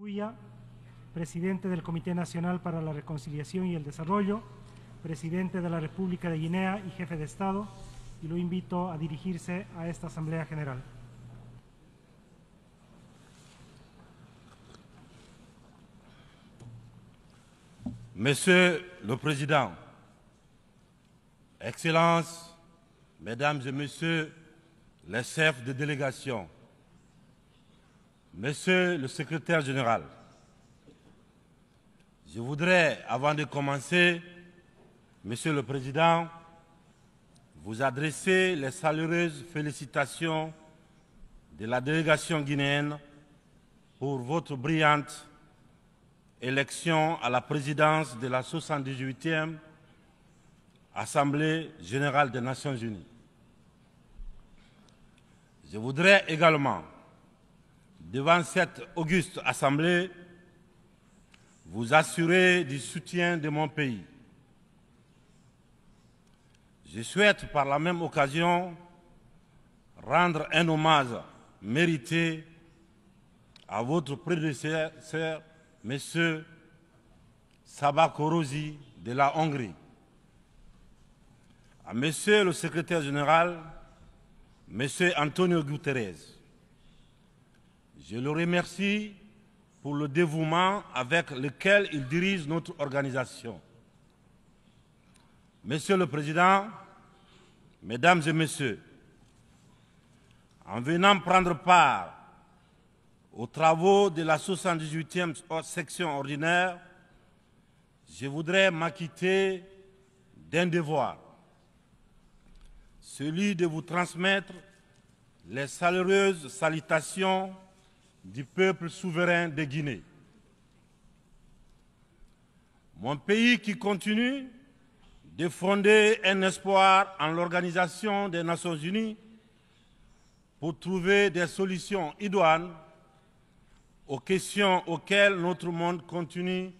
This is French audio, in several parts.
Buya, presidente del Comité Nacional para la Reconciliación y el Desarrollo, presidente de la República de Guinea y jefe de Estado, y lo invito a dirigirse a esta Asamblea General. Monsieur le Président, Excellences, Mesdames et Messieurs les chefs de délégation, Monsieur le Secrétaire général, je voudrais, avant de commencer, Monsieur le Président, vous adresser les chaleureuses félicitations de la délégation guinéenne pour votre brillante élection à la présidence de la 78e Assemblée générale des Nations unies. Je voudrais également, devant cette auguste Assemblée, vous assurer du soutien de mon pays. Je souhaite par la même occasion rendre un hommage mérité à votre prédécesseur, M. Saba Korosi de la Hongrie, à M. le secrétaire général, M. Antonio Guterres. Je le remercie pour le dévouement avec lequel il dirige notre organisation. Monsieur le Président, Mesdames et Messieurs, en venant prendre part aux travaux de la 78e section ordinaire, je voudrais m'acquitter d'un devoir, celui de vous transmettre les chaleureuses salutations du peuple souverain de Guinée. Mon pays qui continue de fonder un espoir en l'Organisation des Nations Unies pour trouver des solutions idoines aux questions auxquelles notre monde continue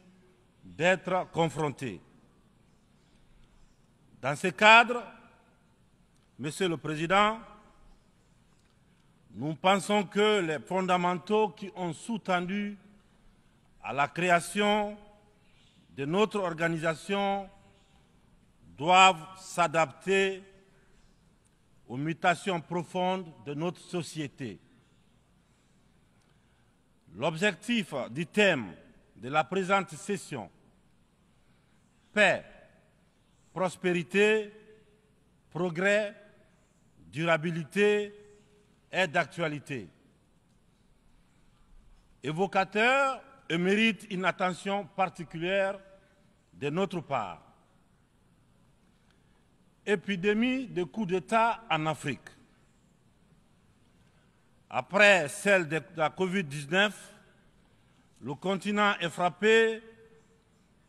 d'être confronté. Dans ce cadre, Monsieur le Président, nous pensons que les fondamentaux qui ont sous-tendu à la création de notre organisation doivent s'adapter aux mutations profondes de notre société. L'objectif du thème de la présente session, paix, prospérité, progrès, durabilité, est d'actualité, évocateur et mérite une attention particulière de notre part. Épidémie de coups d'État en Afrique. Après celle de la Covid-19, le continent est frappé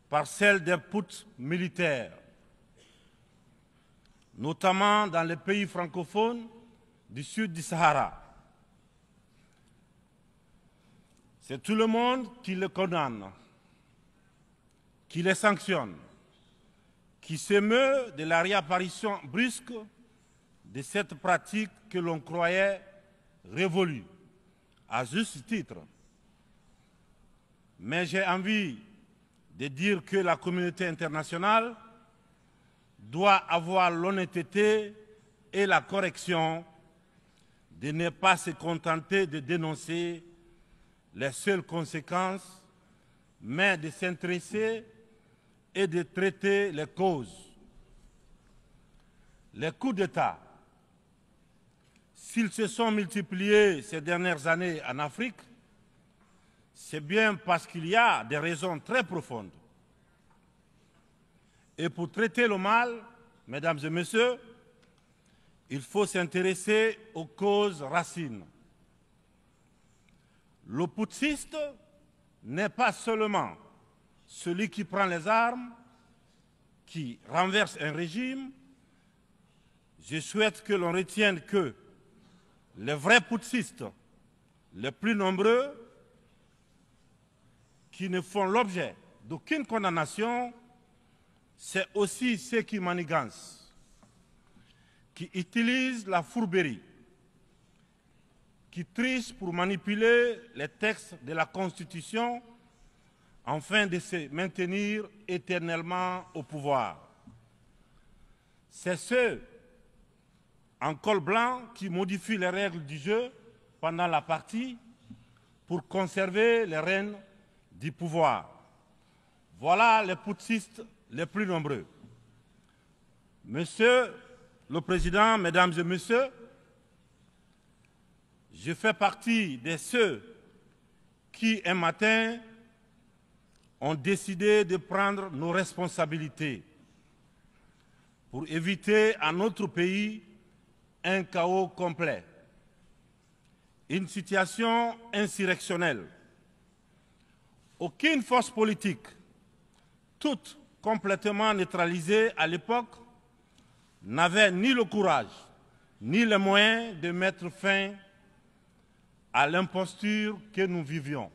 par celle des puts militaires, notamment dans les pays francophones du sud du Sahara. C'est tout le monde qui le condamne, qui les sanctionne, qui s'émeut de la réapparition brusque de cette pratique que l'on croyait révolue, à juste titre. Mais j'ai envie de dire que la communauté internationale doit avoir l'honnêteté et la correction de ne pas se contenter de dénoncer les seules conséquences, mais de s'intéresser et de traiter les causes. Les coups d'État, s'ils se sont multipliés ces dernières années en Afrique, c'est bien parce qu'il y a des raisons très profondes. Et pour traiter le mal, Mesdames et Messieurs, il faut s'intéresser aux causes racines. Le putschiste n'est pas seulement celui qui prend les armes, qui renverse un régime. Je souhaite que l'on retienne que les vrais putschistes, les plus nombreux, qui ne font l'objet d'aucune condamnation, c'est aussi ceux qui manigancent, qui utilisent la fourberie, qui trichent pour manipuler les textes de la Constitution afin de se maintenir éternellement au pouvoir. C'est ceux en col blanc qui modifient les règles du jeu pendant la partie pour conserver les rênes du pouvoir. Voilà les putschistes les plus nombreux. Monsieur le Président, Mesdames et Messieurs, je fais partie de ceux qui, un matin, ont décidé de prendre nos responsabilités pour éviter à notre pays un chaos complet, une situation insurrectionnelle. Aucune force politique, toute complètement neutralisée à l'époque, n'avait ni le courage ni les moyens de mettre fin à l'imposture que nous vivions.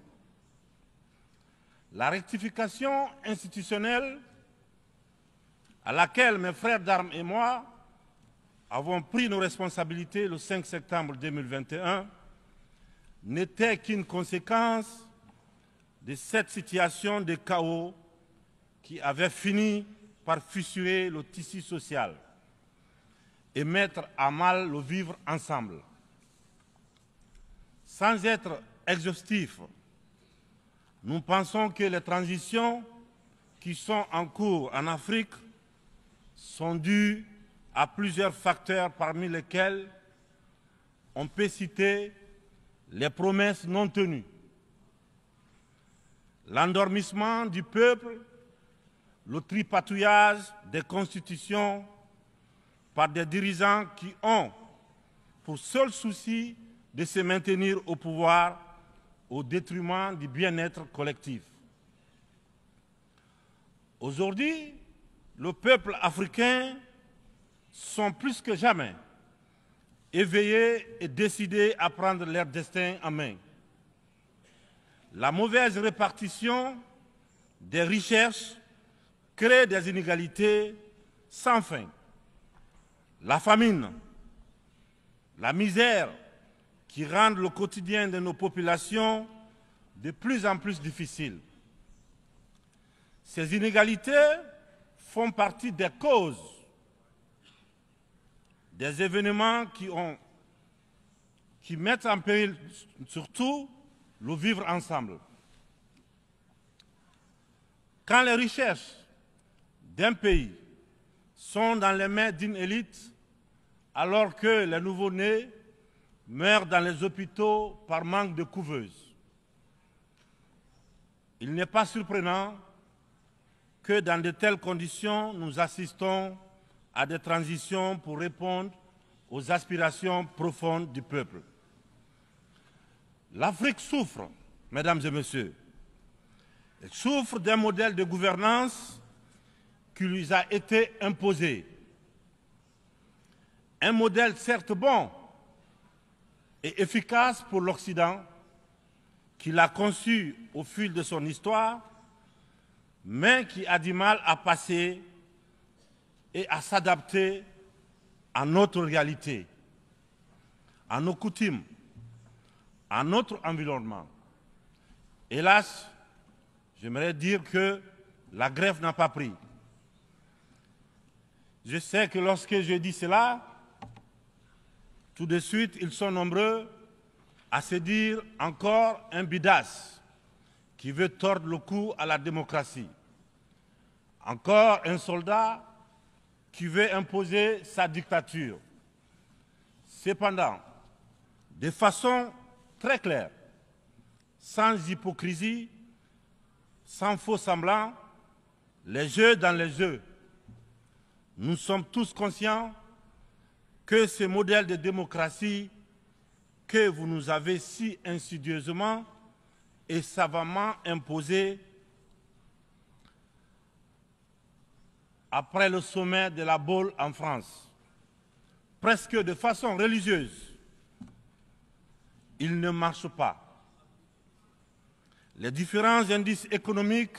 La rectification institutionnelle à laquelle mes frères d'armes et moi avons pris nos responsabilités le 5 septembre 2021 n'était qu'une conséquence de cette situation de chaos qui avait fini par fissurer le tissu social et mettre à mal le vivre ensemble. Sans être exhaustif, nous pensons que les transitions qui sont en cours en Afrique sont dues à plusieurs facteurs parmi lesquels on peut citer les promesses non tenues, l'endormissement du peuple, le tripatouillage des constitutions par des dirigeants qui ont pour seul souci de se maintenir au pouvoir au détriment du bien-être collectif. Aujourd'hui, le peuple africain sont plus que jamais éveillés et décidés à prendre leur destin en main. La mauvaise répartition des richesses crée des inégalités sans fin. La famine, la misère qui rendent le quotidien de nos populations de plus en plus difficile. Ces inégalités font partie des causes des événements qui mettent en péril surtout le vivre ensemble. Quand les richesses d'un pays sont dans les mains d'une élite, alors que les nouveau-nés meurent dans les hôpitaux par manque de couveuses, il n'est pas surprenant que dans de telles conditions, nous assistons à des transitions pour répondre aux aspirations profondes du peuple. L'Afrique souffre, mesdames et messieurs. Elle souffre d'un modèle de gouvernance qui lui a été imposé. Un modèle certes bon et efficace pour l'Occident, qu'il a conçu au fil de son histoire, mais qui a du mal à passer et à s'adapter à notre réalité, à nos coutumes, à notre environnement. Hélas, j'aimerais dire que la grève n'a pas pris. Je sais que lorsque je dis cela, tout de suite, ils sont nombreux à se dire encore un bidas qui veut tordre le cou à la démocratie. Encore un soldat qui veut imposer sa dictature. Cependant, de façon très claire, sans hypocrisie, sans faux semblant, les jeux dans les jeux. Nous sommes tous conscients que ce modèle de démocratie que vous nous avez si insidieusement et savamment imposé après le sommet de la Baule en France, presque de façon religieuse, il ne marche pas. Les différents indices économiques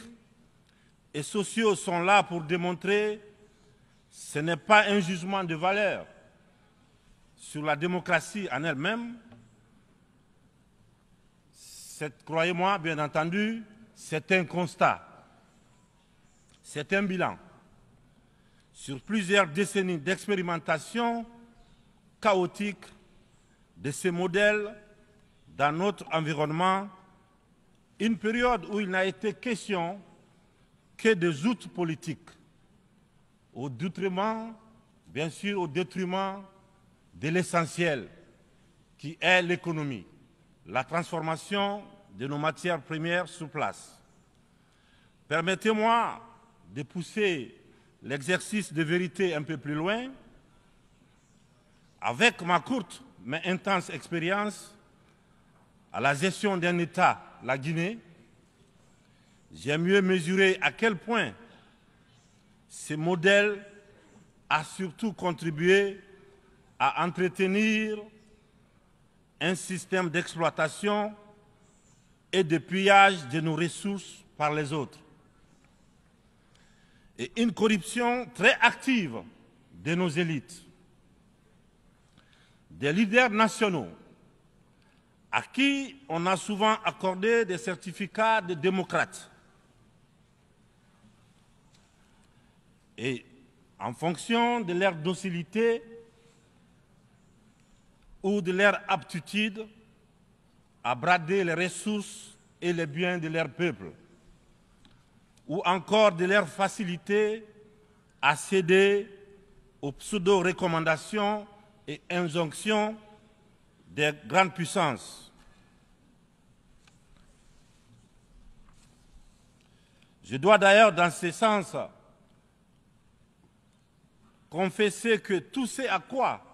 et sociaux sont là pour démontrer que ce n'est pas un jugement de valeur sur la démocratie en elle-même, croyez-moi, bien entendu, c'est un constat, c'est un bilan. Sur plusieurs décennies d'expérimentation chaotique de ces modèles dans notre environnement, une période où il n'a été question que des outils politiques, au détriment, bien sûr, au détriment de l'essentiel, qui est l'économie, la transformation de nos matières premières sur place. Permettez-moi de pousser l'exercice de vérité un peu plus loin. Avec ma courte mais intense expérience à la gestion d'un État, la Guinée, j'ai mieux mesuré à quel point ce modèle a surtout contribué à entretenir un système d'exploitation et de pillage de nos ressources par les autres, et une corruption très active de nos élites, des leaders nationaux à qui on a souvent accordé des certificats de démocrates. Et en fonction de leur docilité ou de leur aptitude à brader les ressources et les biens de leur peuple, ou encore de leur facilité à céder aux pseudo-recommandations et injonctions des grandes puissances. Je dois d'ailleurs, dans ce sens, confesser que tout ce à quoi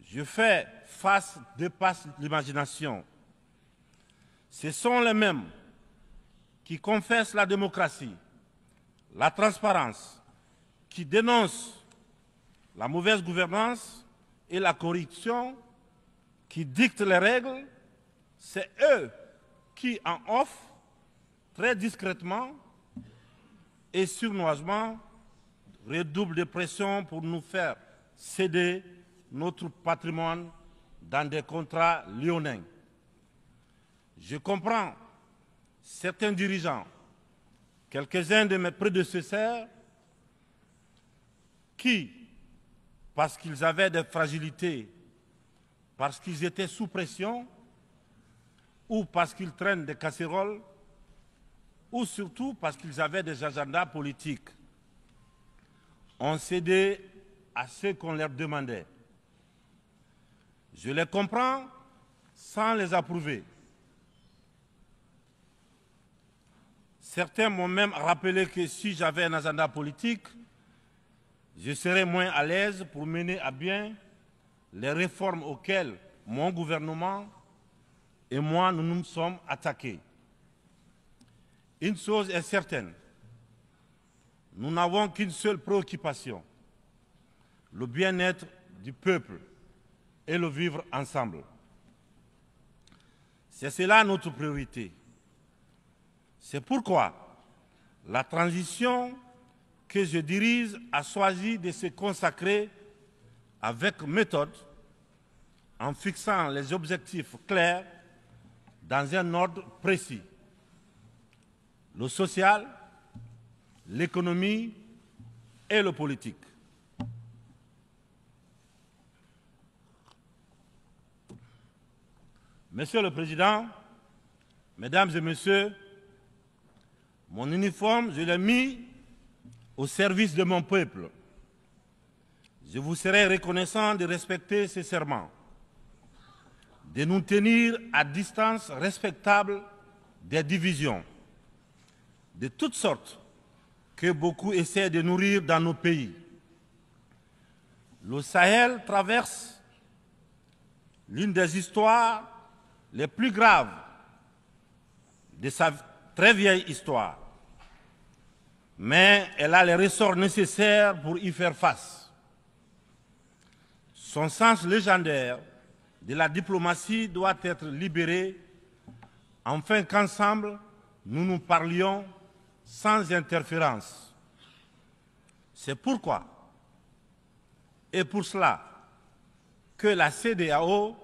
je fais face dépasse l'imagination. Ce sont les mêmes qui confessent la démocratie, la transparence, qui dénoncent la mauvaise gouvernance et la corruption, qui dictent les règles. C'est eux qui en offrent très discrètement et sournoisement redoublent de pression pour nous faire céder notre patrimoine dans des contrats léonins. Je comprends certains dirigeants, quelques-uns de mes prédécesseurs, qui, parce qu'ils avaient des fragilités, parce qu'ils étaient sous pression, ou parce qu'ils traînent des casseroles, ou surtout parce qu'ils avaient des agendas politiques, ont cédé à ce qu'on leur demandait. Je les comprends sans les approuver. Certains m'ont même rappelé que si j'avais un agenda politique, je serais moins à l'aise pour mener à bien les réformes auxquelles mon gouvernement et moi nous nous sommes attaqués. Une chose est certaine, nous n'avons qu'une seule préoccupation, le bien-être du peuple et le vivre ensemble. C'est cela notre priorité. C'est pourquoi la transition que je dirige a choisi de se consacrer avec méthode en fixant les objectifs clairs dans un ordre précis. Le social, l'économie et le politique. Monsieur le Président, Mesdames et Messieurs, mon uniforme, je l'ai mis au service de mon peuple. Je vous serai reconnaissant de respecter ces serments, de nous tenir à distance respectable des divisions, de toutes sortes que beaucoup essaient de nourrir dans nos pays. Le Sahel traverse l'une des histoires les plus graves de sa très vieille histoire, mais elle a les ressorts nécessaires pour y faire face. Son sens légendaire de la diplomatie doit être libéré afin qu'ensemble, nous nous parlions sans interférence. C'est pourquoi, et pour cela, que la CEDEAO,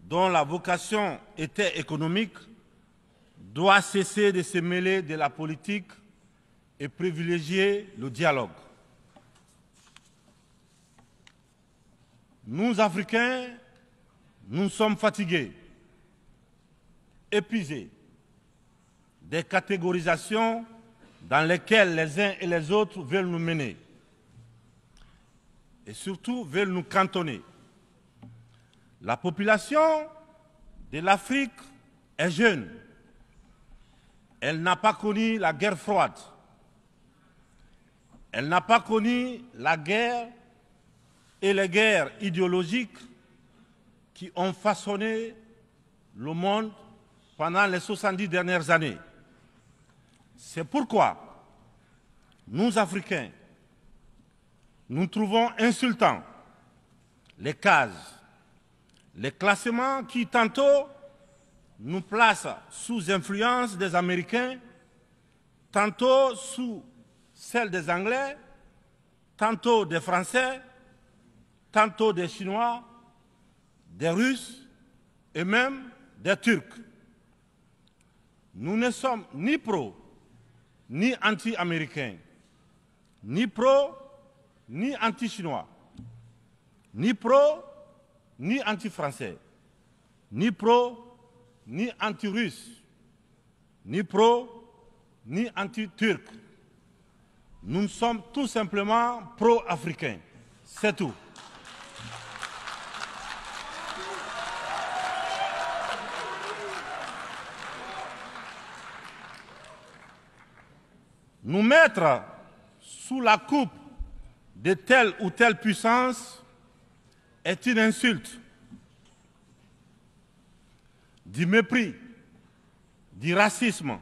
dont la vocation était économique, doit cesser de se mêler de la politique et privilégier le dialogue. Nous, Africains, nous sommes fatigués, épuisés des catégorisations dans lesquelles les uns et les autres veulent nous mener et surtout veulent nous cantonner. La population de l'Afrique est jeune. Elle n'a pas connu la guerre froide. Elle n'a pas connu la guerre et les guerres idéologiques qui ont façonné le monde pendant les 70 dernières années. C'est pourquoi nous, Africains, nous trouvons insultants les cases, les classements qui tantôt nous placent sous influence des Américains, tantôt sous celle des Anglais, tantôt des Français, tantôt des Chinois, des Russes et même des Turcs. Nous ne sommes ni pro, ni anti-américains, ni pro, ni anti-chinois, ni pro, ni anti-français, ni pro, ni anti-russe, ni pro, ni anti-turc. Nous sommes tout simplement pro-africains. C'est tout. Nous mettre sous la coupe de telle ou telle puissance est une insulte, du mépris, du racisme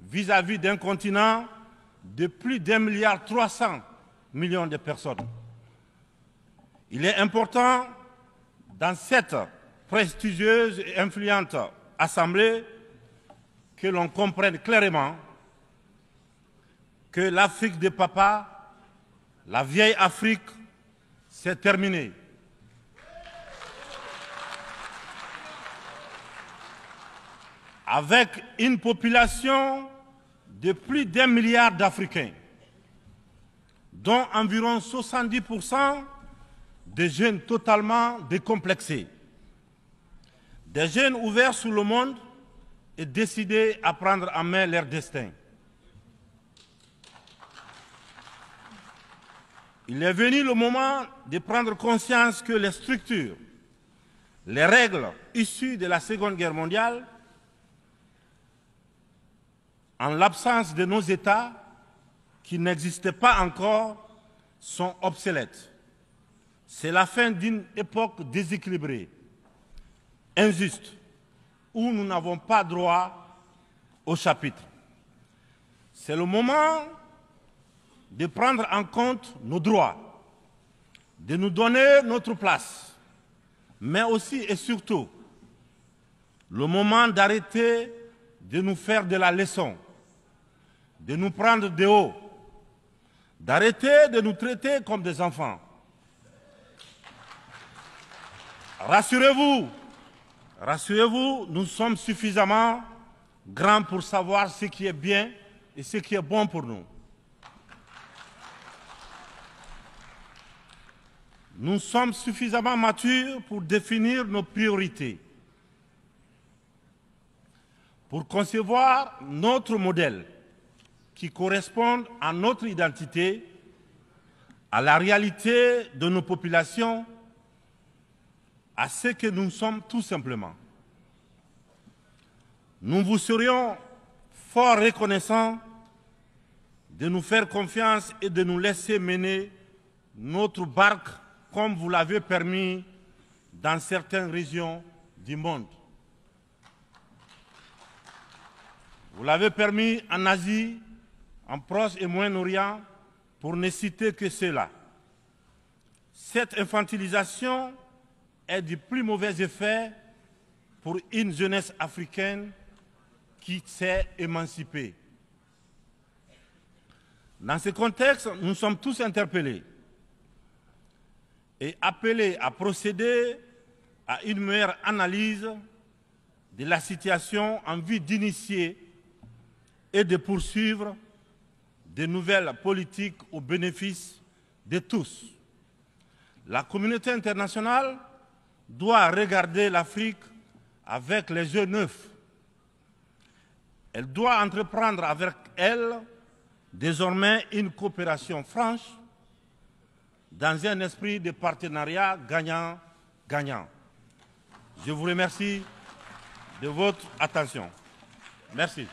vis-à-vis d'un continent de plus d'1,3 milliard de personnes. Il est important, dans cette prestigieuse et influente assemblée, que l'on comprenne clairement que l'Afrique de papa, la vieille Afrique, c'est terminé. Avec une population de plus d'1 milliard d'Africains, dont environ 70% de jeunes totalement décomplexés, des jeunes ouverts sur le monde et décidés à prendre en main leur destin. Il est venu le moment de prendre conscience que les structures, les règles issues de la Seconde Guerre mondiale, en l'absence de nos États, qui n'existaient pas encore, sont obsolètes. C'est la fin d'une époque déséquilibrée, injuste, où nous n'avons pas droit au chapitre. C'est le moment de prendre en compte nos droits, de nous donner notre place, mais aussi et surtout le moment d'arrêter de nous faire de la leçon, de nous prendre de haut, d'arrêter de nous traiter comme des enfants. Rassurez-vous, rassurez-vous, nous sommes suffisamment grands pour savoir ce qui est bien et ce qui est bon pour nous. Nous sommes suffisamment matures pour définir nos priorités, pour concevoir notre modèle qui corresponde à notre identité, à la réalité de nos populations, à ce que nous sommes tout simplement. Nous vous serions fort reconnaissants de nous faire confiance et de nous laisser mener notre barque comme vous l'avez permis dans certaines régions du monde. Vous l'avez permis en Asie, en Proche et Moyen-Orient, pour ne citer que cela. Cette infantilisation est du plus mauvais effet pour une jeunesse africaine qui s'est émancipée. Dans ce contexte, nous sommes tous interpellés et appelés à procéder à une meilleure analyse de la situation en vue d'initier et de poursuivre de nouvelles politiques au bénéfice de tous. La communauté internationale doit regarder l'Afrique avec les yeux neufs. Elle doit entreprendre avec elle désormais une coopération franche dans un esprit de partenariat gagnant-gagnant. Je vous remercie de votre attention. Merci.